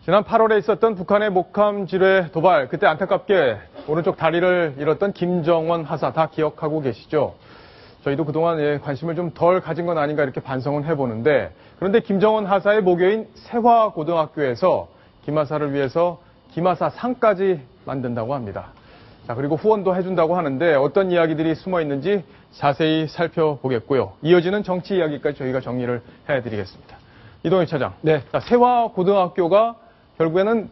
지난 8월에 있었던 북한의 목함 지뢰 도발, 그때 안타깝게 오른쪽 다리를 잃었던 김정원 하사 다 기억하고 계시죠? 저희도 그동안 관심을 좀 덜 가진 건 아닌가 이렇게 반성은 해보는데, 그런데 김정원 하사의 모교인 세화고등학교에서 김하사를 위해서 김하사 상까지 만든다고 합니다. 자, 그리고 후원도 해준다고 하는데 어떤 이야기들이 숨어 있는지 자세히 살펴보겠고요. 이어지는 정치 이야기까지 저희가 정리를 해드리겠습니다. 이동희 차장. 네. 자, 세화고등학교가 결국에는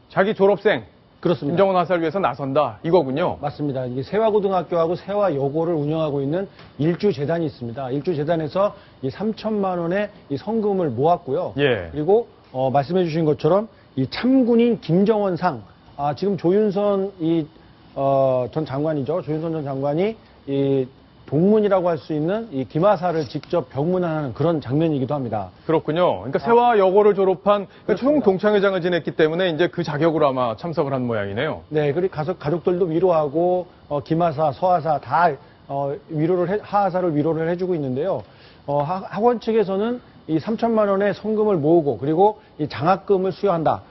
자기 졸업생 그렇습니다. 김정원 하사를 위해서 나선다 이거군요. 맞습니다. 이게 세화고등학교하고 세화여고를 운영하고 있는 일주재단이 있습니다. 일주재단에서 이 3천만 원의 이 성금을 모았고요. 예. 그리고 말씀해 주신 것처럼 이 참군인 김정원상, 지금 조윤선 전 장관이죠. 조윤선 전 장관이 이 동문이라고 할 수 있는 이 김하사를 직접 병문안하는 그런 장면이기도 합니다. 그렇군요. 그러니까 세화여고를 졸업한 총 동창회장을 지냈기 때문에 이제 그 자격으로 아마 참석을 한 모양이네요. 네, 그리고 가족들도 위로하고 김하사, 서하사 다 하하사를 위로를 해주고 있는데요. 학원 측에서는 이 3천만 원의 성금을 모으고 그리고 이 장학금을 수여한다.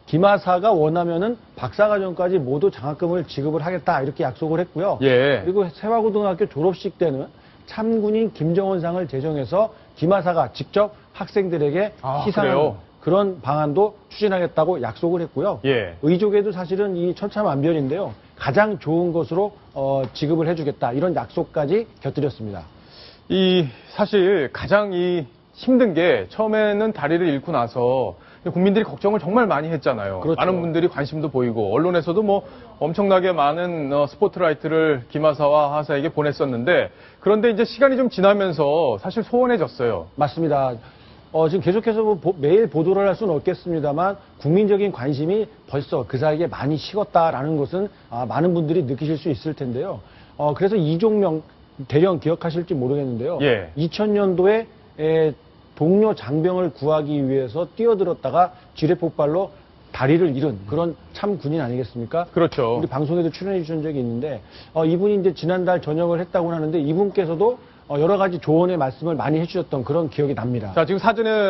김하사가 원하면은 박사과정까지 모두 장학금을 지급을 하겠다 이렇게 약속을 했고요. 예. 그리고 세화고등학교 졸업식 때는 참군인 김정원상을 제정해서 김하사가 직접 학생들에게 시상하는 그런 방안도 추진하겠다고 약속을 했고요. 예. 의족에도 사실은 이 천차만별인데요. 가장 좋은 것으로 지급을 해주겠다 이런 약속까지 곁들였습니다. 사실 가장 힘든 게 처음에는 다리를 잃고 나서 국민들이 걱정을 정말 많이 했잖아요. 그렇죠. 많은 분들이 관심도 보이고 언론에서도 엄청나게 많은 스포트라이트를 김하사와 하사에게 보냈었는데, 그런데 이제 시간이 좀 지나면서 사실 소원해졌어요. 맞습니다. 지금 계속해서 매일 보도를 할 수는 없겠습니다만 국민적인 관심이 벌써 그 사이에 많이 식었다라는 것은 많은 분들이 느끼실 수 있을 텐데요. 그래서 이종명 대령 기억하실지 모르겠는데요. 예. 2000년도에 동료 장병을 구하기 위해서 뛰어들었다가 지뢰 폭발로 다리를 잃은 그런 참 군인 아니겠습니까? 그렇죠. 우리 방송에도 출연해 주신 적이 있는데 이분이 이제 지난달 전역을 했다고 하는데 이분께서도 여러 가지 조언의 말씀을 많이 해주셨던 그런 기억이 납니다. 자, 지금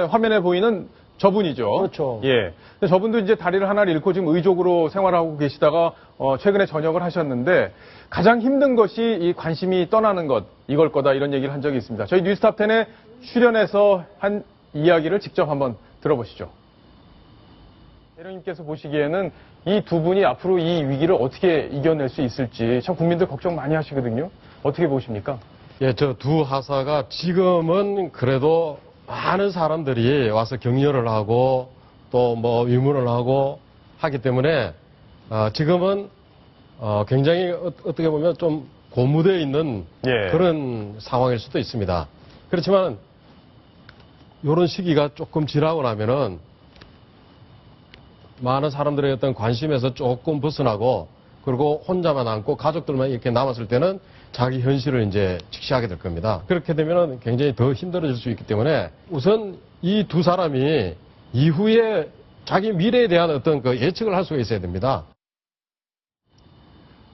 화면에 보이는 저분이죠. 그렇죠. 예. 근데 저분도 이제 다리를 하나를 잃고 지금 의족으로 생활하고 계시다가 최근에 전역을 하셨는데, 가장 힘든 것이 이 관심이 떠나는 것, 이걸 거다 이런 얘기를 한 적이 있습니다. 저희 뉴스탑10에 출연해서 한 이야기를 직접 한번 들어보시죠. 대령님께서 보시기에는 이 두 분이 앞으로 이 위기를 어떻게 이겨낼 수 있을지 참 국민들 걱정 많이 하시거든요. 어떻게 보십니까? 예, 저 두 하사가 지금은 그래도 많은 사람들이 와서 격려를 하고 또 위문을 하고 하기 때문에 지금은 굉장히 어떻게 보면 좀 고무되어 있는 그런 상황일 수도 있습니다. 그렇지만 이런 시기가 조금 지나고 나면은 많은 사람들의 어떤 관심에서 조금 벗어나고 그리고 혼자만 남고 가족들만 이렇게 남았을 때는 자기 현실을 이제 직시하게 될 겁니다. 그렇게 되면은 굉장히 더 힘들어질 수 있기 때문에 우선 이 두 사람이 이후에 자기 미래에 대한 어떤 그 예측을 할 수가 있어야 됩니다.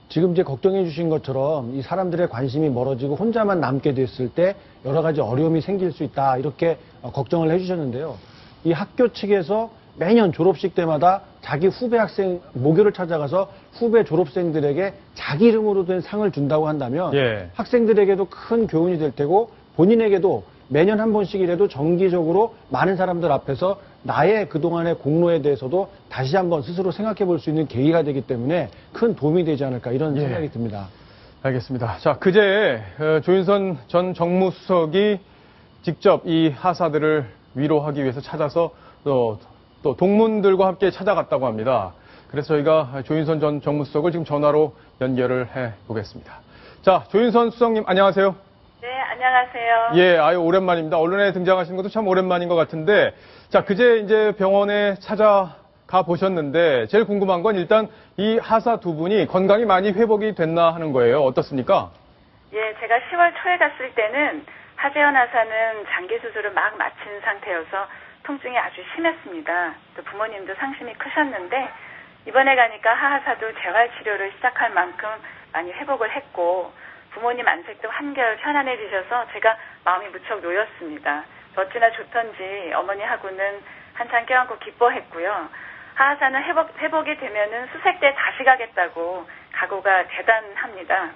지금 이제 걱정해 주신 것처럼 이 사람들의 관심이 멀어지고 혼자만 남게 됐을 때 여러 가지 어려움이 생길 수 있다 이렇게 걱정을 해 주셨는데요. 이 학교 측에서 매년 졸업식 때마다 자기 후배 학생 모교를 찾아가서 후배 졸업생들에게 자기 이름으로 된 상을 준다고 한다면 학생들에게도 큰 교훈이 될 테고 본인에게도 매년 한 번씩이라도 정기적으로 많은 사람들 앞에서 나의 그동안의 공로에 대해서도 다시 한번 스스로 생각해 볼 수 있는 계기가 되기 때문에 큰 도움이 되지 않을까 이런 생각이 듭니다. 알겠습니다. 자, 그제 조윤선 전 정무수석이 직접 이 하사들을 위로하기 위해서 찾아서 또 동문들과 함께 찾아갔다고 합니다. 그래서 저희가 조윤선 전 정무수석을 지금 전화로 연결을 해 보겠습니다. 자, 조윤선 수석님 안녕하세요. 네, 안녕하세요. 예, 오랜만입니다. 언론에 등장하신 것도 참 오랜만인 것 같은데, 자, 그제 이제 병원에 찾아가 보셨는데, 제일 궁금한 건 일단 이 하사 두 분이 건강이 많이 회복이 됐나 하는 거예요. 어떻습니까? 예, 제가 10월 초에 갔을 때는 하재현 하사는 장기 수술을 막 마친 상태여서 통증이 아주 심했습니다. 또 부모님도 상심이 크셨는데, 이번에 가니까 하하사도 재활 치료를 시작할 만큼 많이 회복을 했고, 부모님 안색도 한결 편안해지셔서 제가 마음이 무척 놓였습니다. 어찌나 좋던지 어머니하고는 한창 껴안고 기뻐했고요. 하하사는 회복이 되면은 수색대에 다시 가겠다고 각오가 대단합니다.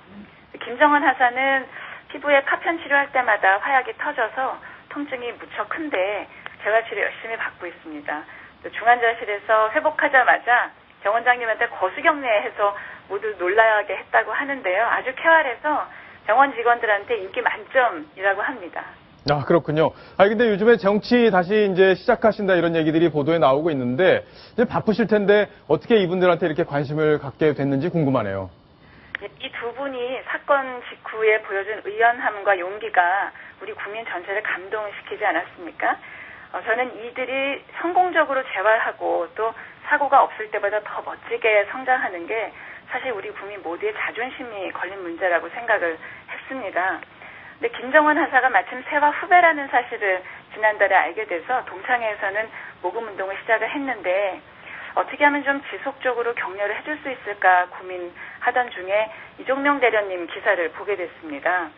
김정원 하사는 피부에 파편 치료할 때마다 화약이 터져서 통증이 무척 큰데 재활치료 열심히 받고 있습니다. 또 중환자실에서 회복하자마자 병원장님한테 거수경례해서 모두 놀라게 했다고 하는데요. 아주 쾌활해서 병원 직원들한테 인기 만점이라고 합니다. 아, 그렇군요. 근데 요즘에 정치 다시 이제 시작하신다 이런 얘기들이 보도에 나오고 있는데, 이제 바쁘실 텐데 어떻게 이분들한테 이렇게 관심을 갖게 됐는지 궁금하네요. 이 두 분이 사건 직후에 보여준 의연함과 용기가 우리 국민 전체를 감동시키지 않았습니까? 저는 이들이 성공적으로 재활하고 또 사고가 없을 때보다 더 멋지게 성장하는 게 사실 우리 국민 모두의 자존심이 걸린 문제라고 생각을 했습니다. 근데 김정원 하사가 마침 세화 후배라는 사실을 지난달에 알게 돼서 동창회에서는 모금 운동을 시작을 했는데 어떻게 하면 좀 지속적으로 격려를 해줄 수 있을까 고민하던 중에 이종명 대련님 기사를 보게 됐습니다.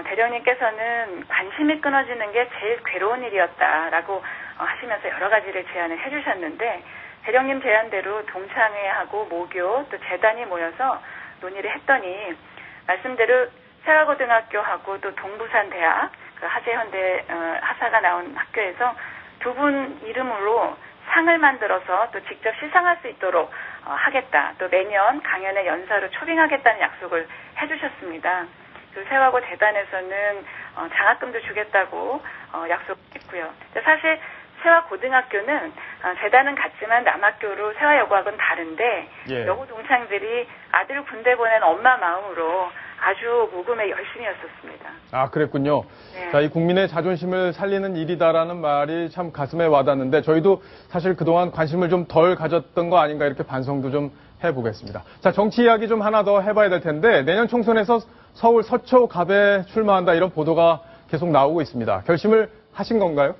대령님께서는 관심이 끊어지는 게 제일 괴로운 일이었다라고 하시면서 여러 가지를 제안을 해주셨는데 대령님 제안대로 동창회하고 모교 또 재단이 모여서 논의를 했더니 말씀대로 세화고등학교하고 또 동부산대학 그 하재현대 하사가 나온 학교에서 두 분 이름으로 상을 만들어서 또 직접 시상할 수 있도록 하겠다. 또 매년 강연의 연사로 초빙하겠다는 약속을 해주셨습니다. 그 세화고 재단에서는 장학금도 주겠다고 약속했고요. 사실 세화고등학교는 재단은 같지만 남학교로 세화여고하고는 다른데 예. 여고 동창들이 아들 군대 보낸 엄마 마음으로 아주 모금에 열심이었었습니다. 아, 그랬군요. 네. 자, 이 국민의 자존심을 살리는 일이다라는 말이 참 가슴에 와닿는데 저희도 사실 그동안 관심을 좀 덜 가졌던 거 아닌가 이렇게 반성도 좀 해보겠습니다. 자, 정치 이야기 좀 하나 더 해봐야 될 텐데 내년 총선에서 서울 서초갑에 출마한다 이런 보도가 계속 나오고 있습니다. 결심을 하신 건가요?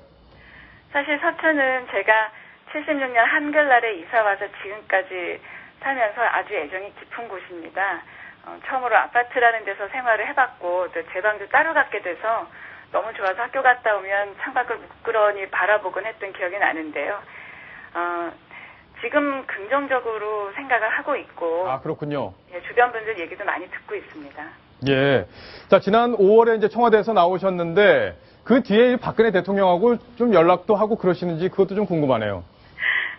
사실 서초는 제가 76년 한글날에 이사와서 지금까지 살면서 아주 애정이 깊은 곳입니다. 처음으로 아파트라는 데서 생활을 해봤고 또 제 방도 따로 갖게 돼서 너무 좋아서 학교 갔다 오면 창밖을 무끄러니 바라보곤 했던 기억이 나는데요. 지금 긍정적으로 생각을 하고 있고 아, 그렇군요. 예, 주변 분들 얘기도 많이 듣고 있습니다. 예. 자, 지난 5월에 이제 청와대에서 나오셨는데 그 뒤에 박근혜 대통령하고 좀 연락도 하고 그러시는지 그것도 좀 궁금하네요.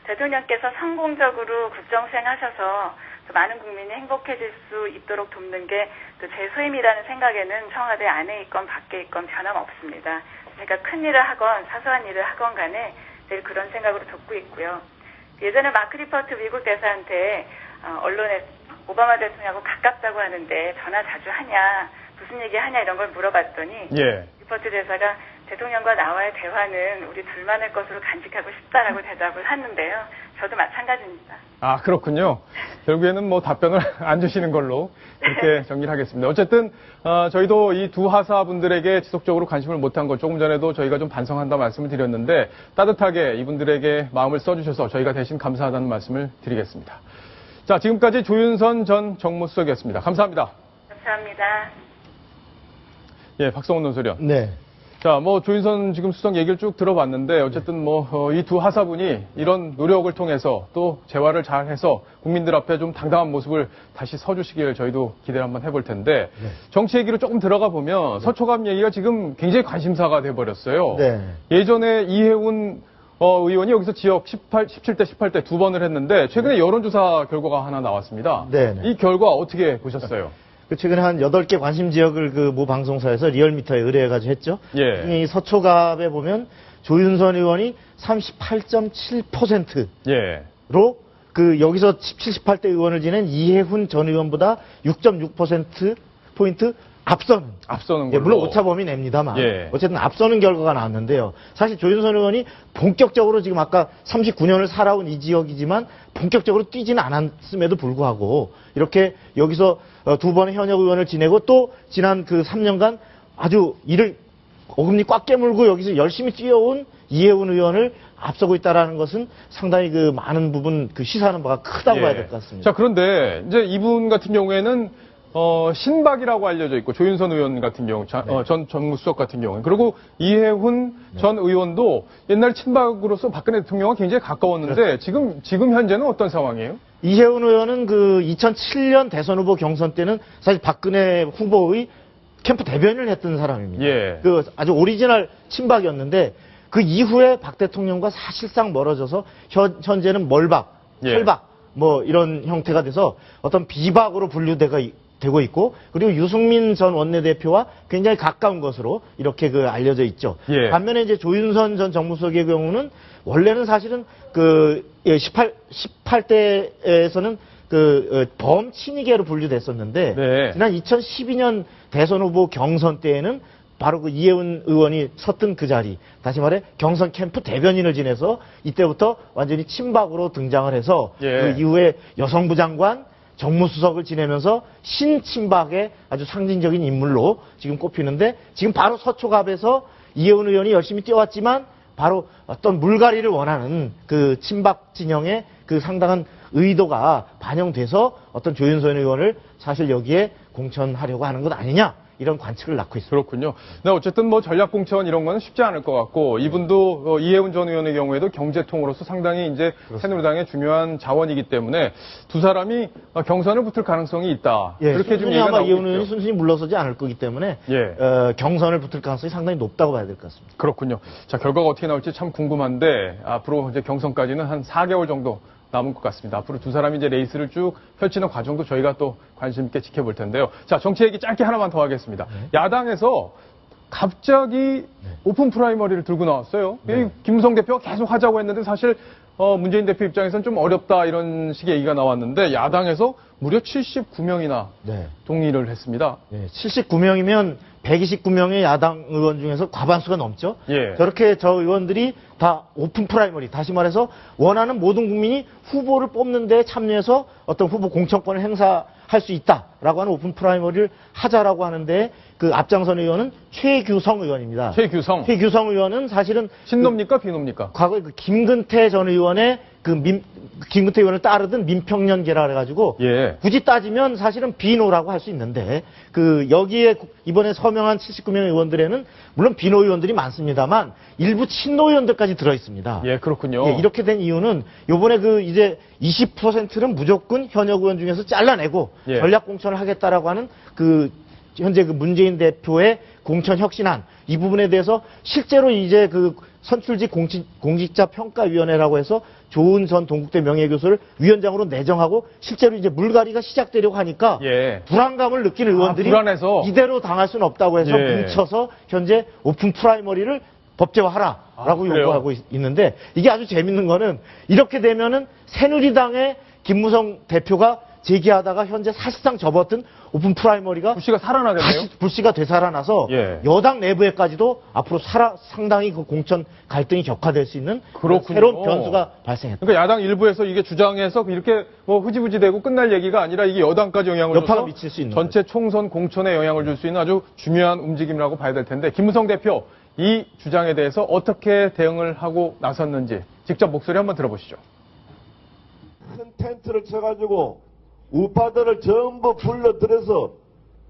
대통령께서 성공적으로 국정수행 하셔서 많은 국민이 행복해질 수 있도록 돕는 게 또 제 소임이라는 생각에는 청와대 안에 있건 밖에 있건 변함없습니다. 그러니까 큰 일을 하건 사소한 일을 하건 간에 늘 그런 생각으로 돕고 있고요. 예전에 마크 리퍼트 미국 대사한테 언론에 오바마 대통령하고 가깝다고 하는데 전화 자주 하냐, 무슨 얘기 하냐 이런 걸 물어봤더니 예. 리퍼트 대사가 대통령과 나와의 대화는 우리 둘만의 것으로 간직하고 싶다라고 대답을 했는데요. 저도 마찬가지입니다. 아, 그렇군요. 결국에는 뭐 답변을 안 주시는 걸로 이렇게 정리를 하겠습니다. 어쨌든 저희도 이 두 하사분들에게 지속적으로 관심을 못한 것 조금 전에도 저희가 좀 반성한다 말씀을 드렸는데 따뜻하게 이분들에게 마음을 써주셔서 저희가 대신 감사하다는 말씀을 드리겠습니다. 자, 지금까지 조윤선 전 정무수석이었습니다. 감사합니다. 감사합니다. 예, 박성훈 논설위원. 네. 자, 조윤선 지금 수석 얘기를 쭉 들어봤는데 어쨌든 이 두 하사분이 이런 노력을 통해서 또 재활을 잘 해서 국민들 앞에 좀 당당한 모습을 다시 서주시길 저희도 기대를 한번 해볼 텐데 네. 정치 얘기로 조금 들어가 보면 서초갑 얘기가 지금 굉장히 관심사가 돼버렸어요. 네. 예전에 이해운 의원이 여기서 지역 17대, 18대 두 번을 했는데 최근에 여론조사 결과가 하나 나왔습니다. 네. 이 결과 어떻게 보셨어요? 최근에 한 8개 관심 지역을 그 모 방송사에서 리얼미터에 의뢰해가지고 했죠. 예. 이 서초갑에 보면 조윤선 의원이 38.7%로 예. 여기서 17, 18대 의원을 지낸 이해훈 전 의원보다 6.6%포인트 앞서는. 앞서는 예, 걸로. 물론 오차범위 냅니다만. 예. 어쨌든 앞서는 결과가 나왔는데요. 사실 조윤선 의원이 본격적으로 지금 아까 39년을 살아온 이 지역이지만 본격적으로 뛰지는 않았음에도 불구하고 이렇게 여기서 두 번의 현역 의원을 지내고 또 지난 그 3년간 아주 이를 어금니 꽉 깨물고 여기서 열심히 뛰어온 이해훈 의원을 앞서고 있다라는 것은 상당히 많은 부분 시사하는 바가 크다고 봐야 될 것 같습니다. 자, 그런데 이제 이분 같은 경우에는 신박이라고 알려져 있고 조윤선 의원 같은 경우, 전 정무수석 같은 경우에 그리고 이해훈 전 의원도 옛날 친박으로서 박근혜 대통령과 굉장히 가까웠는데 지금 현재는 어떤 상황이에요? 이해훈 의원은 그 2007년 대선 후보 경선 때는 사실 박근혜 후보의 캠프 대변인을 했던 사람입니다. 예. 그 아주 오리지널 친박이었는데 그 이후에 박 대통령과 사실상 멀어져서 현재는 멀박, 예. 철박 뭐 이런 형태가 돼서 어떤 비박으로 되고 있고 그리고 유승민 전 원내대표와 굉장히 가까운 것으로 이렇게 그 알려져 있죠. 예. 반면에 이제 조윤선 전 정무수석의 경우는 원래는 사실은 그 18대에서는 그 범친이계로 분류됐었는데 네. 지난 2012년 대선 후보 경선 때에는 바로 그 이해훈 의원이 섰던 그 자리, 다시 말해 경선 캠프 대변인을 지내서 이때부터 완전히 친박으로 등장을 해서 예. 그 이후에 여성부 장관, 정무수석을 지내면서 신친박의 아주 상징적인 인물로 지금 꼽히는데 지금 바로 서초갑에서 이해훈 의원이 열심히 뛰어왔지만 바로 어떤 물갈이를 원하는 그 친박 진영의 그 상당한 의도가 반영돼서 어떤 조윤선 의원을 사실 여기에 공천하려고 하는 것 아니냐 이런 관측을 낳고 있습니다. 그렇군요. 네, 어쨌든 뭐 전략공천 이런 거는 쉽지 않을 것 같고 이분도 이해훈 전 의원의 경우에도 경제통으로서 상당히 이제 새누리당의 중요한 자원이기 때문에 두 사람이 경선을 붙을 가능성이 있다. 예, 그렇게 좀 순순히 얘기가 아마 나오고 이해훈 의원이 있죠. 순순히 물러서지 않을 거기 때문에 예. 경선을 붙을 가능성이 상당히 높다고 봐야 될 것 같습니다. 그렇군요. 자, 결과가 어떻게 나올지 참 궁금한데 앞으로 이제 경선까지는 한 4개월 정도 남은 것 같습니다. 앞으로 두 사람이 이제 레이스를 쭉 펼치는 과정도 저희가 또 관심 있게 지켜볼 텐데요. 자, 정치 얘기 짧게 하나만 더 하겠습니다. 야당에서 갑자기 오픈 프라이머리를 들고 나왔어요. 이 김무성 대표가 계속 하자고 했는데 사실 문재인 대표 입장에서는 좀 어렵다 이런 식의 얘기가 나왔는데 야당에서 무려 79명이나 네. 동의를 했습니다. 79명이면 129명의 야당 의원 중에서 과반수가 넘죠. 예. 저렇게 저 의원들이 다 오픈 프라이머리, 다시 말해서 원하는 모든 국민이 후보를 뽑는 데 참여해서 어떤 후보 공천권을 행사할 수 있다라고 하는 오픈 프라이머리를 하자라고 하는데 그 앞장선 의원은 최규성 의원입니다. 최규성. 최규성 의원은 사실은 신노입니까? 비노입니까? 과거에 그 김근태 전 의원의 김근태 의원을 따르던 민평연계라 그래가지고 예. 굳이 따지면 사실은 비노라고 할 수 있는데 그 여기에 이번에 서명한 79명의 의원들에는 물론 비노 의원들이 많습니다만 일부 친노 의원들까지 들어 있습니다. 예, 그렇군요. 예, 이렇게 된 이유는 요번에 그 이제 20%는 무조건 현역 의원 중에서 잘라내고 예. 전략 공천을 하겠다라고 하는 그 현재 그 문재인 대표의 공천 혁신안 이 부분에 대해서 실제로 이제 그 선출직 공직자 평가위원회라고 해서 조은 전 동국대 명예교수를 위원장으로 내정하고 실제로 이제 물갈이가 시작되려고 하니까 예. 불안감을 느끼는 의원들이 불안해서. 이대로 당할 수는 없다고 해서 예. 뭉쳐서 현재 오픈 프라이머리를 법제화하라라고 그래요? 요구하고 있는데 이게 아주 재밌는 거는 이렇게 되면은 새누리당의 김무성 대표가 제기하다가 현재 사실상 접었던 오픈 프라이머리가 부시가 살아나겠네요. 다시 불씨가 되살아나서 예. 여당 내부에까지도 앞으로 상당히 그 공천 갈등이 격화될 수 있는 그렇군요. 새로운 변수가 발생했다. 그러니까 야당 일부에서 이게 주장해서 이렇게 뭐 흐지부지되고 끝날 얘기가 아니라 이게 여당까지 영향을 여파가 줘서 미칠 수 있는 전체 총선 공천에 영향을 줄 수 있는 아주 중요한 움직임이라고 봐야 될 텐데 김무성 대표 이 주장에 대해서 어떻게 대응을 하고 나섰는지 직접 목소리 한번 들어보시죠. 큰 텐트를 쳐가지고 우파들을 전부 불러들여서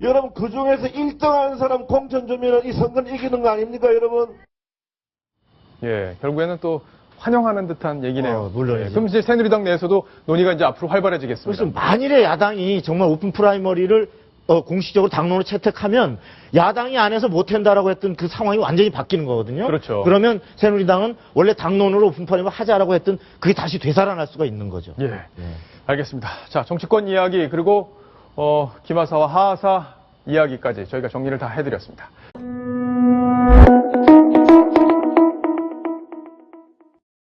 여러분 그 중에서 1등하는 사람 공천 주면 이 선거는 이기는 거 아닙니까 여러분? 예, 결국에는 또 환영하는 듯한 얘기네요. 물론이죠. 예, 그럼 이제 새누리당 내에서도 논의가 이제 앞으로 활발해지겠습니다. 그래서 만일에 야당이 정말 오픈 프라이머리를 공식적으로 당론으로 채택하면 야당이 안에서 못한다라고 했던 그 상황이 완전히 바뀌는 거거든요. 그렇죠. 그러면 새누리당은 원래 당론으로 오픈 프라이머리 하자라고 했던 그게 다시 되살아날 수가 있는 거죠. 예, 알겠습니다. 자, 정치권 이야기 그리고 김하사와 하하사 이야기까지 저희가 정리를 다 해드렸습니다.